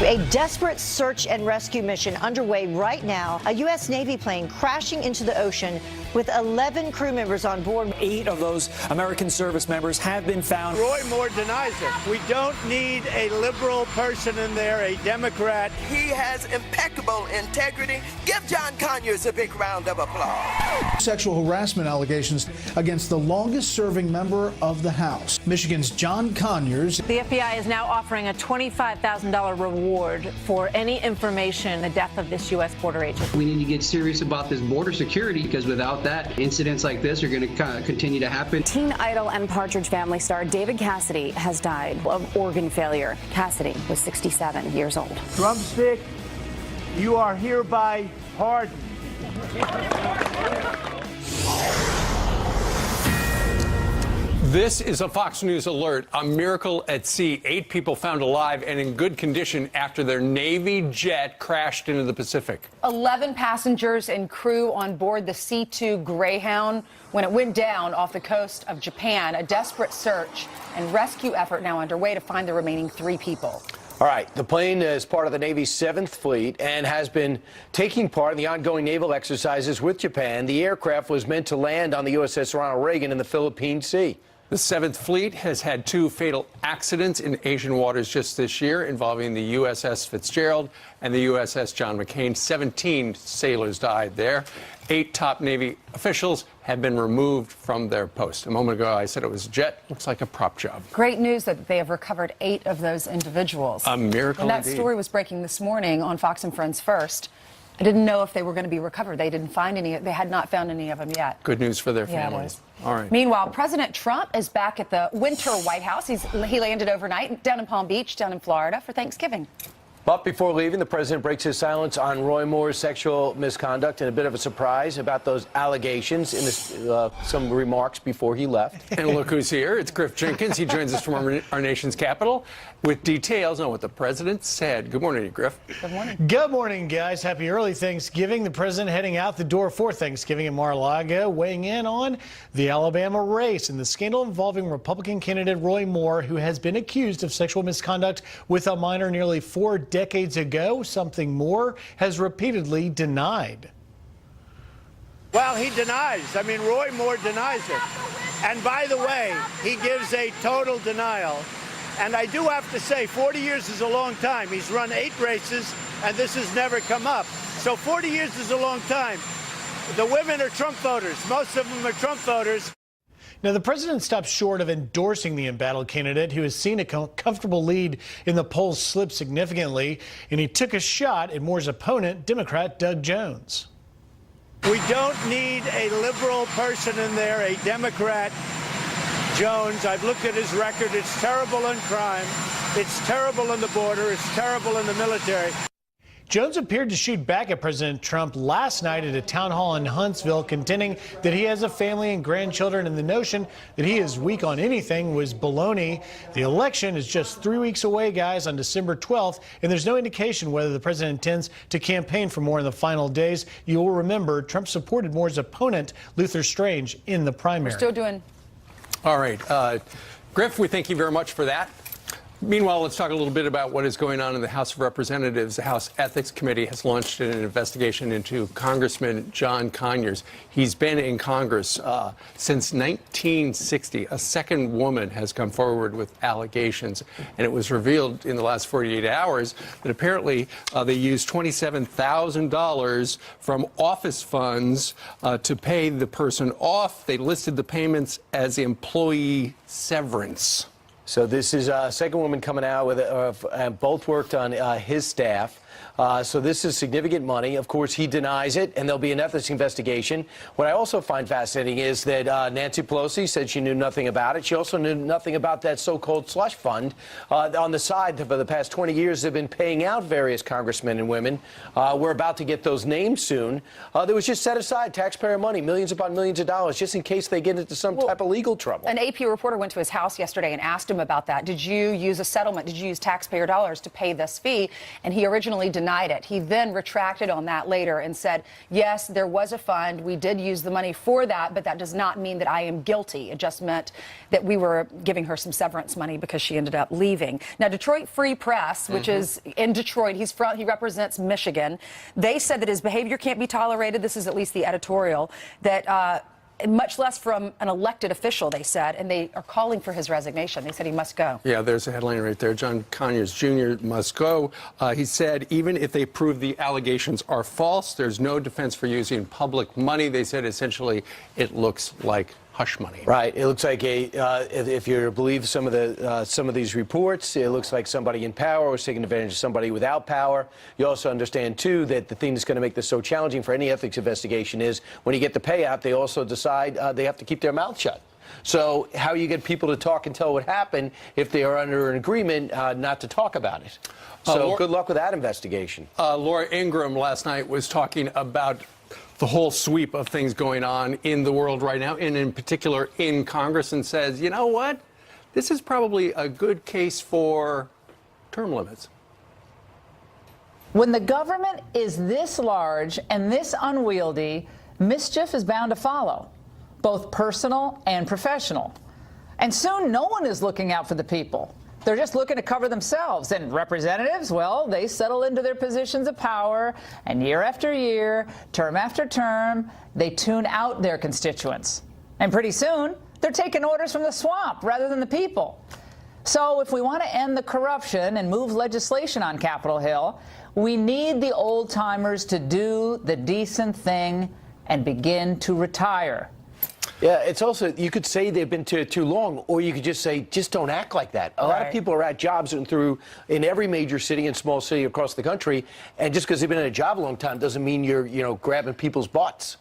A desperate search and rescue mission underway right now. A U.S. Navy plane crashing into the ocean with 11 crew members on board. 8 of those American service members have been found. Roy Moore denies it. We don't need a liberal person in there, a Democrat. He has impeccable integrity. Give John Conyers a big round of applause. Sexual harassment allegations against the longest-serving member of the House, Michigan's John Conyers. The FBI is now offering a $25,000 reward for any information on the death of this U.S. border agent. We need to get serious about this border security, because without that, incidents like this are going to continue to happen. Teen Idol and Partridge Family star David Cassidy has died of organ failure. Cassidy was 67 years old. Drumstick, you are hereby pardoned. This is a Fox News alert. A miracle at sea. 8 people found alive and in good condition after their Navy jet crashed into the Pacific. 11 passengers and crew on board the C-2 Greyhound when it went down off the coast of Japan. A desperate search and rescue effort now underway to find the remaining 3 people. All right, the plane is part of the Navy's 7th Fleet and has been taking part in the ongoing naval exercises with Japan. The aircraft was meant to land on the USS Ronald Reagan in the Philippine Sea. The 7th Fleet has had 2 fatal accidents in Asian waters just this year involving the USS Fitzgerald and the USS John McCain. 17 sailors died there. 8 top Navy officials have been removed from their post. A moment ago, I said it was a jet. Looks like a prop job. Great news that they have recovered 8 of those individuals. A miracle And that indeed. story was breaking this morning on Fox and Friends First. I didn't know if they were going to be recovered. They didn't find any. They had not found any of them yet. Good news for their Yeah, it families. is. All right. Meanwhile, President Trump is back at the winter White House. He landed overnight down in Palm Beach, down in Florida, for Thanksgiving. But before leaving, the president breaks his silence on Roy Moore's sexual misconduct and a bit of a surprise about those allegations in some remarks before he left. And look who's here. It's Griff Jenkins. He joins us from our nation's capital with details on what the president said. Good morning, Griff. Good morning. Good morning, guys. Happy early Thanksgiving. The president heading out the door for Thanksgiving in Mar-a-Lago, weighing in on the Alabama race and the scandal involving Republican candidate Roy Moore, who has been accused of sexual misconduct with a minor nearly 4 decades ago, something Moore has repeatedly denied. Well, he denies. I mean, Roy Moore denies it. And by the way, he gives a total denial. And I do have to say, 40 years is a long time. He's run 8 races, and this has never come up. So 40 years is a long time. The women are Trump voters. Most of them are Trump voters. Now, the president stopped short of endorsing the embattled candidate, who has seen a comfortable lead in the polls slip significantly, and he took a shot at Moore's opponent, Democrat Doug Jones. We don't need a liberal person in there, a Democrat. Jones, I've looked at his record. It's terrible in crime. It's terrible in the border. It's terrible in the military. Jones appeared to shoot back at President Trump last night at a town hall in Huntsville, contending that he has a family and grandchildren, and the notion that he is weak on anything was baloney. The election is just 3 weeks away, guys, on December 12th, and there's no indication whether the president intends to campaign for Moore in the final days. You'll remember Trump supported Moore's opponent, Luther Strange, in the primary. We're still doing. All right. Griff, we thank you very much for that. Meanwhile, let's talk a little bit about what is going on in the House of Representatives. The House Ethics Committee has launched an investigation into Congressman John Conyers. He's been in Congress since 1960. A second woman has come forward with allegations, and it was revealed in the last 48 hours that apparently they used $27,000 from office funds to pay the person off. They listed the payments as employee severance. So this is a second woman coming out with both worked on his staff. So this is significant money. Of course, he denies it, and there'll be an ethics investigation. What I also find fascinating is that Nancy Pelosi said she knew nothing about it. She also knew nothing about that so-called slush fund. On the side, for the past 20 years, they've been paying out various congressmen and women. We're about to get those names soon. That was just set aside, taxpayer money, millions upon millions of dollars, just in case they get into some type of legal trouble. An AP reporter went to his house yesterday and asked him about that. Did you use a settlement? Did you use taxpayer dollars to pay this fee? And he originally denied it. He then retracted on that later and said, yes, there was a fund. We did use the money for that, but that does not mean that I am guilty. It just meant that we were giving her some severance money because she ended up leaving. Now, Detroit Free Press, which is in Detroit, he represents Michigan. They said that his behavior can't be tolerated. This is at least the editorial, that much less from an elected official, they said, and they are calling for his resignation. They said he must go. Yeah, there's a headline right there. John Conyers Jr. must go. He said even if they prove the allegations are false, there's no defense for using public money. They said essentially it looks like hush money. Right. It looks like if you believe some of these reports, it looks like somebody in power was taking advantage of somebody without power. You also understand, too, that the thing that's going to make this so challenging for any ethics investigation is when you get the payout, they also decide they have to keep their mouth shut. So how you get people to talk and tell what happened if they are under an agreement not to talk about it? So good luck with that investigation. Laura Ingraham last night was talking about the whole sweep of things going on in the world right now, and in particular in Congress, and says, you know what? This is probably a good case for term limits. When the government is this large and this unwieldy, mischief is bound to follow, both personal and professional. And soon no one is looking out for the people. They're just looking to cover themselves. And representatives, well, they settle into their positions of power, and year after year, term after term, they tune out their constituents. And pretty soon, they're taking orders from the swamp rather than the people. So if we want to end the corruption and move legislation on Capitol Hill, we need the old-timers to do the decent thing and begin to retire. Yeah, it's also, you could say they've been too long, or you could just say, just don't act like that. A lot of people are at jobs in every major city and small city across the country, and just because they've been in a job a long time doesn't mean you're grabbing people's butts.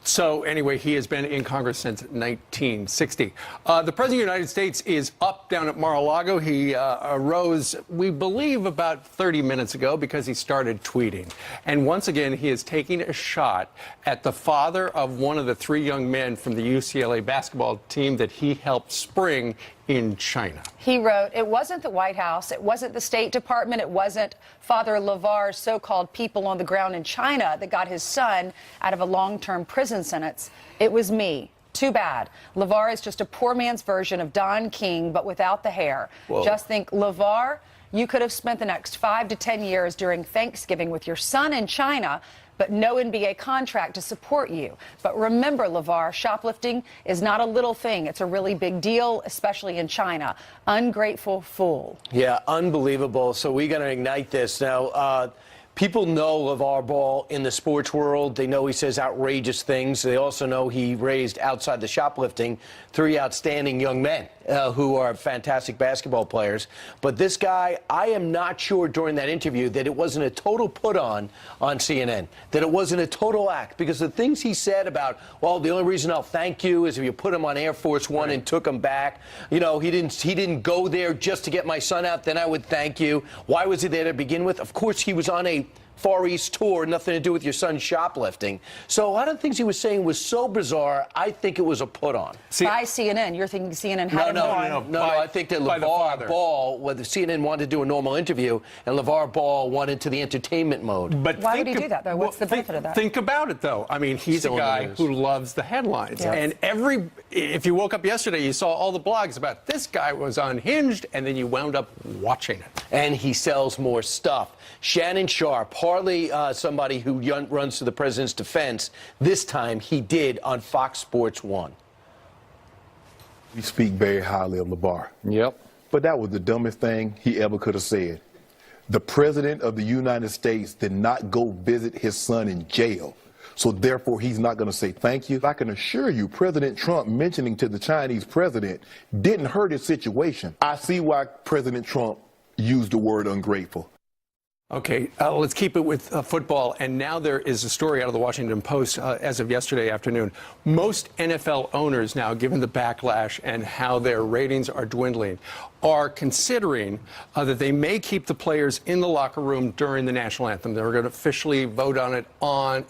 So anyway, he has been in Congress since 1960. The President of the United States is up down at Mar-a-Lago. He arose, we believe, about 30 minutes ago because he started tweeting. And once again, he is taking a shot at the father of one of the 3 young men from the UCLA basketball team that he helped spring in China. He wrote, it wasn't the White House, it wasn't the State Department, it wasn't Father LeVar's so-called people on the ground in China that got his son out of a long-term prison sentence. It was me. Too bad. LeVar is just a poor man's version of Don King, but without the hair. Whoa. Just think, LeVar, you could have spent the next 5 to 10 years during Thanksgiving with your son in China, but no NBA contract to support you. But remember, LeVar, shoplifting is not a little thing. It's a really big deal, especially in China. Ungrateful fool. Yeah, unbelievable. So we're going to ignite this. Now, people know LeVar Ball in the sports world. They know he says outrageous things. They also know he raised, outside the shoplifting, 3 outstanding young men who are fantastic basketball players. But this guy, I am not sure during that interview that it wasn't a total put-on CNN, that it wasn't a total act, because the things he said about, well, the only reason I'll thank you is if you put him on Air Force One and took him back. You know, he didn't go there just to get my son out, then I would thank you. Why was he there to begin with? Of course, he was on a Far East tour, nothing to do with your son shoplifting. So a lot of the things he was saying was so bizarre, I think it was a put-on. By CNN. You're thinking CNN had him on. No, I think that LeVar Ball, whether CNN wanted to do a normal interview, and LeVar Ball went into the entertainment mode. But why would he do that, though? What's the benefit of that? Think about it, though. I mean, he's a guy who loves the headlines. Yes. And if you woke up yesterday, you saw all the blogs about this guy was unhinged, and then you wound up watching it. And he sells more stuff. Shannon Sharp, hardly somebody who runs to the president's defense. This time he did on Fox Sports 1. We speak very highly of LeVar. Yep. But that was the dumbest thing he ever could have said. The president of the United States did not go visit his son in jail. So therefore, he's not going to say thank you. I can assure you, President Trump mentioning to the Chinese president didn't hurt his situation. I see why President Trump used the word ungrateful. Okay, let's keep it with football. And now there is a story out of the Washington Post as of yesterday afternoon. Most NFL owners now, given the backlash and how their ratings are dwindling, are considering that they may keep the players in the locker room during the national anthem. They're going to officially vote on it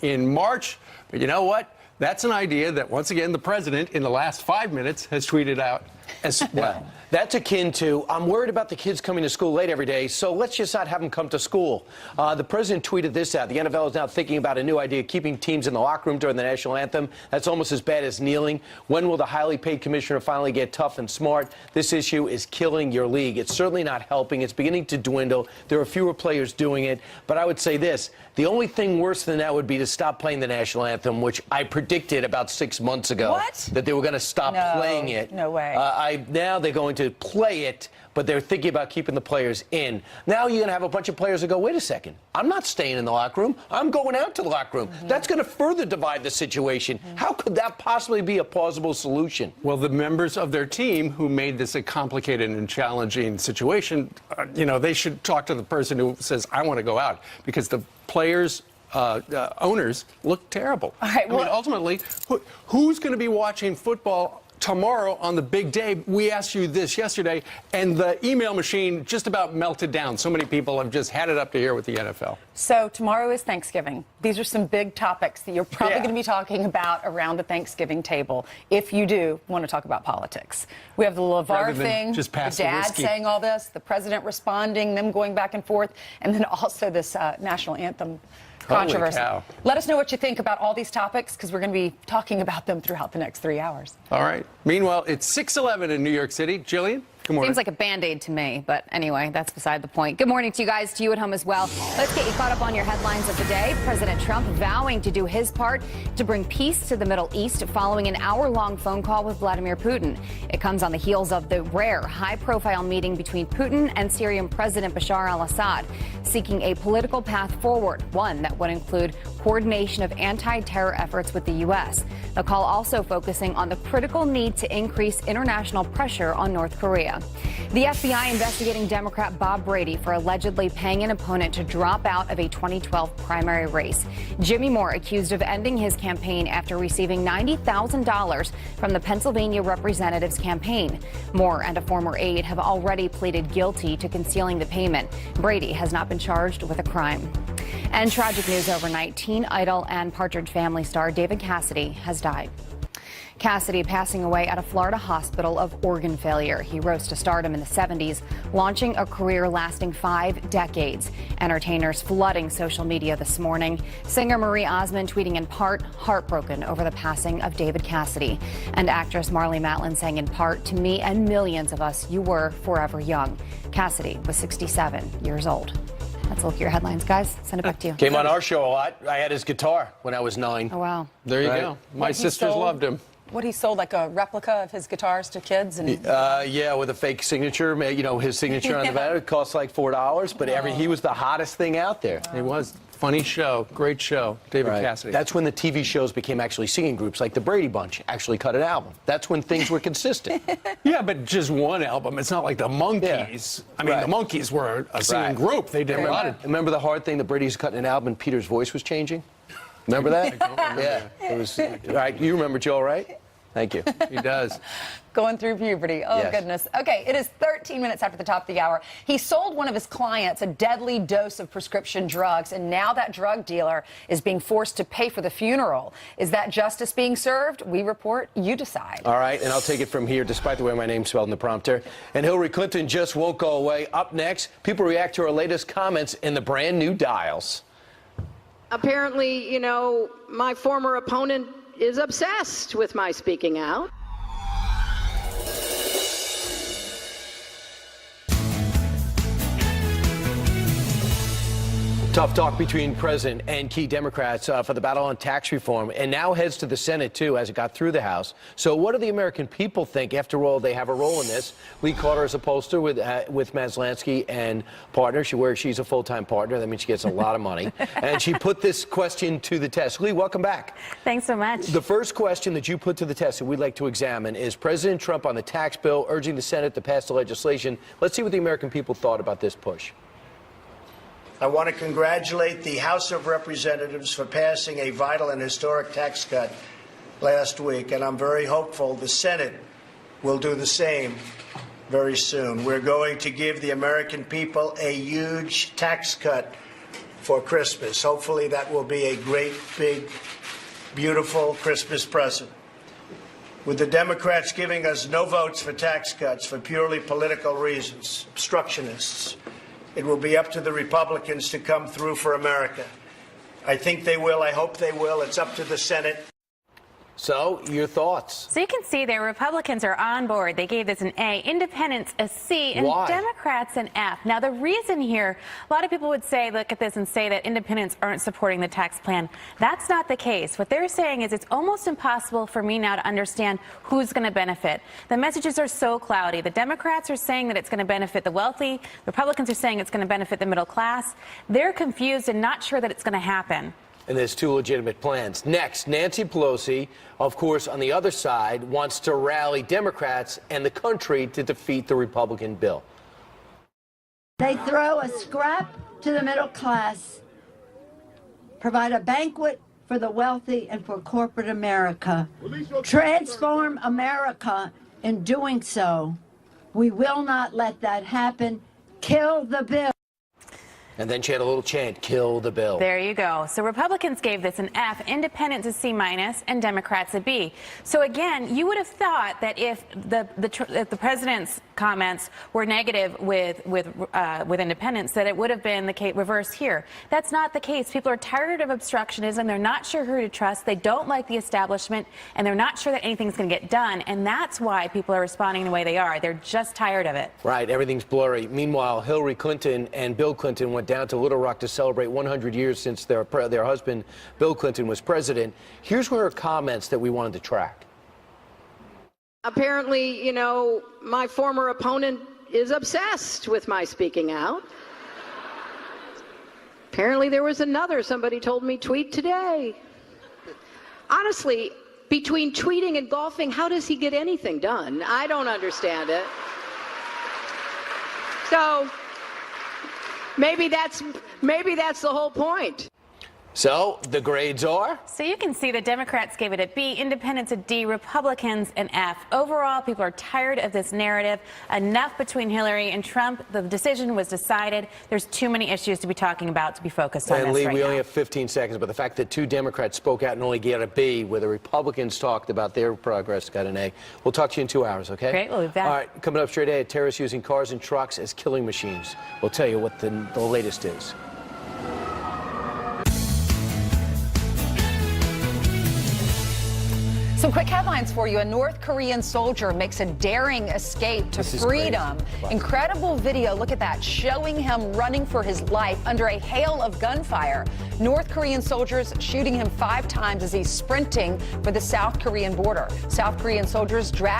in March. But you know what? That's an idea that, once again, the president in the last 5 minutes has tweeted out as well. That's akin to, I'm worried about the kids coming to school late every day, so let's just not have them come to school. The president tweeted this out. The NFL is now thinking about a new idea, keeping teams in the locker room during the national anthem. That's almost as bad as kneeling. When will the highly paid commissioner finally get tough and smart? This issue is killing your league. It's certainly not helping. It's beginning to dwindle. There are fewer players doing it. But I would say this. The only thing worse than that would be to stop playing the national anthem, which I predicted about 6 months ago. What? That they were going to stop playing it. No way. Now they're going to play it, but they're thinking about keeping the players in. Now you're going to have a bunch of players that go, wait a second, I'm not staying in the locker room. I'm going out to the locker room. That's going to further divide the situation. How could that possibly be a plausible solution? Well, the members of their team who made this a complicated and challenging situation, they should talk to the person who says, I want to go out, because the players, owners look terrible. All right, well, ultimately, who's going to be watching football tomorrow on the big day? We asked you this yesterday, and the email machine just about melted down. So many people have just had it up to here with the NFL. So tomorrow is Thanksgiving. These are some big topics that you're probably going to be talking about around the Thanksgiving table, if you do want to talk about politics. We have the LeVar thing, just the pass dad the whiskey. saying all this, the president responding, them going back and forth, and then also this national anthem controversy. Holy cow. Let us know what you think about all these topics, because we're going to be talking about them throughout the next 3 hours. All right. Meanwhile, it's 6:11 in New York City. Jillian, good morning. Seems like a Band-Aid to me, but anyway, that's beside the point. Good morning to you guys, to you at home as well. Let's get you caught up on your headlines of the day. President Trump vowing to do his part to bring peace to the Middle East following an hour-long phone call with Vladimir Putin. It comes on the heels of the rare high-profile meeting between Putin and Syrian President Bashar al-Assad, seeking a political path forward, one that would include coordination of anti-terror efforts with the U.S. The call also focusing on the critical need to increase international pressure on North Korea. The FBI investigating Democrat Bob Brady for allegedly paying an opponent to drop out of a 2012 primary race. Jimmy Moore accused of ending his campaign after receiving $90,000 from the Pennsylvania representative's campaign. Moore and a former aide have already pleaded guilty to concealing the payment. Brady has not been charged with a crime. And tragic news overnight. Teen Idol and Partridge Family star David Cassidy has died. Cassidy passing away at a Florida hospital of organ failure. He rose to stardom in the 70s, launching a career lasting 5 decades. Entertainers flooding social media this morning. Singer Marie Osmond tweeting in part, heartbroken over the passing of David Cassidy. And actress Marlee Matlin saying in part, to me and millions of us, you were forever young. Cassidy was 67 years old. That's a look at your headlines, guys. Send it back to you. Came on our show a lot. I had his guitar when I was 9. Oh, wow. There you go. My sisters loved him. What, he sold like a replica of his guitars to kids? And yeah, with a fake signature, his signature on the back. It cost like $4, but he was the hottest thing out there. He was. Funny show. Great show. David Cassidy. That's when the TV shows became actually singing groups, like the Brady Bunch actually cut an album. That's when things were consistent. Yeah, but just one album. It's not like the Monkees. I mean, the Monkees were a singing group. They did a lot of... Remember the hard thing? The Brady's cutting an album and Peter's voice was changing? Remember that? I don't remember. Yeah. It was, right, you remember Joe, right? Thank you. He does. Going through puberty. Oh, Yes. goodness. Okay, it is 13 minutes after the top of the hour. He sold one of his clients a deadly dose of prescription drugs, and now that drug dealer is being forced to pay for the funeral. Is that justice being served? We report, you decide. All right, and I'll take it from here, despite the way my name's spelled in the prompter. And Hillary Clinton just won't go away. Up next, people react to her latest comments in the brand new Dials. Apparently, my former opponent is obsessed with my speaking out. Tough talk between President and key Democrats for the battle on tax reform, and now heads to the Senate, too, as it got through the House. So what do the American people think? After all, they have a role in this. Lee Carter is a pollster with Maslansky and partner. She's a full-time partner. That means she gets a lot of money. And she put this question to the test. Lee, welcome back. Thanks so much. The first question that you put to the test that we'd like to examine is President Trump on the tax bill urging the Senate to pass the legislation. Let's see what the American people thought about this push. I want to congratulate the House of Representatives for passing a vital and historic tax cut last week, and I'm very hopeful the Senate will do the same very soon. We're going to give the American people a huge tax cut for Christmas. Hopefully that will be a great, big, beautiful Christmas present. with the Democrats giving us no votes for tax cuts for purely political reasons, obstructionists. It will be up to the Republicans to come through for America. I think they will. I hope they will. It's up to the Senate. So, your thoughts? So you can see there, Republicans are on board. They gave this an A, independents a C, and Why? Democrats an F. Now, the reason here, a lot of people would say, look at this and say that independents aren't supporting the tax plan. That's not the case. What they're saying is it's almost impossible for me now to understand who's going to benefit. The messages are so cloudy. The Democrats are saying that it's going to benefit the wealthy. Republicans are saying it's going to benefit the middle class. They're confused and not sure that it's going to happen. And there's two legitimate plans. Next, Nancy Pelosi, of course, on the other side, wants to rally Democrats and the country to defeat the Republican bill. They throw a scrap to the middle class, provide a banquet for the wealthy and for corporate America, transform America in doing so. We will not let that happen. Kill the bill. And then she had a little chant, kill the bill. There you go. So Republicans gave this an F, independents a C minus, and Democrats a B. So again, you would have thought that if the president's comments were negative with independents, that it would have been the reverse here. That's not the case. People are tired of obstructionism. They're not sure who to trust. They don't like the establishment, and they're not sure that anything's going to get done. And that's why people are responding the way they are. They're just tired of it. Right. Everything's blurry. Meanwhile, Hillary Clinton and Bill Clinton went down to Little Rock to celebrate 100 years since their husband, Bill Clinton, was president. Here's her comments that we wanted to track. Apparently, you know, my former opponent is obsessed with my speaking out. Apparently there was another, somebody told me, tweet today. Honestly, between tweeting and golfing, how does he get anything done? I don't understand it. So maybe that's the whole point. So the grades are? So you can see the Democrats gave it a B, independents a D, Republicans an F. Overall, people are tired of this narrative. Enough between Hillary and Trump. The decision was decided. There's too many issues to be talking about to be focused on And this Lee, right we now. only have 15 seconds, but the fact that two Democrats spoke out and only got a B, where the Republicans talked about their progress, got an A. We'll talk to you in 2 hours, okay? Great, we'll be back. All right, coming up straight ahead, terrorists using cars and trucks as killing machines. We'll tell you what the latest is. Some quick headlines for you. A North Korean soldier makes a daring escape to freedom. Incredible video, look at that, showing him running for his life under a hail of gunfire. North Korean soldiers shooting him 5 times as he's sprinting for the South Korean border. South Korean soldiers dragged